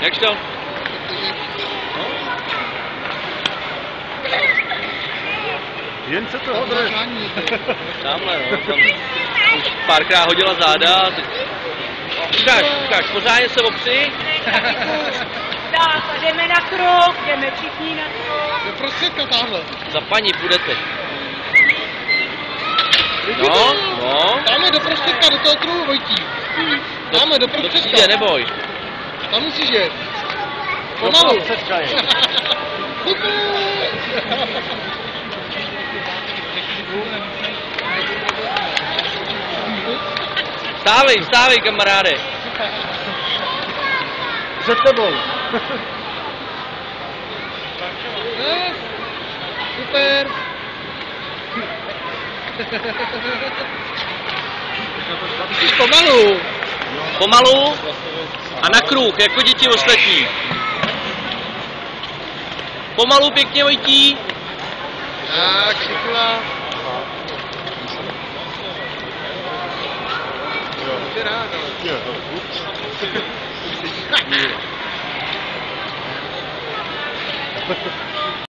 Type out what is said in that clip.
Jak to? Jen se toho drží. Tamhle, no, tam už párkrát hodila záda a teď... Ukáž, pořádně se opři. Tak, a jdeme na kruh, jdeme všichni na kruh. Do prostředka tamhle. Za paní půjdete. No, no. Dáme do prostředka, do toho kruhu, Vojtí. Dáme do Do prostředka. třídě, neboj. Tam musíš jet. Pomalu. Super. Stávej, kamaráde. Před tebou. Super. Musíš pomalu. Pomalu a na kruh, jako děti ostatní. Pomalu, pěkně, Vojtí. Tak, šikula. Jo.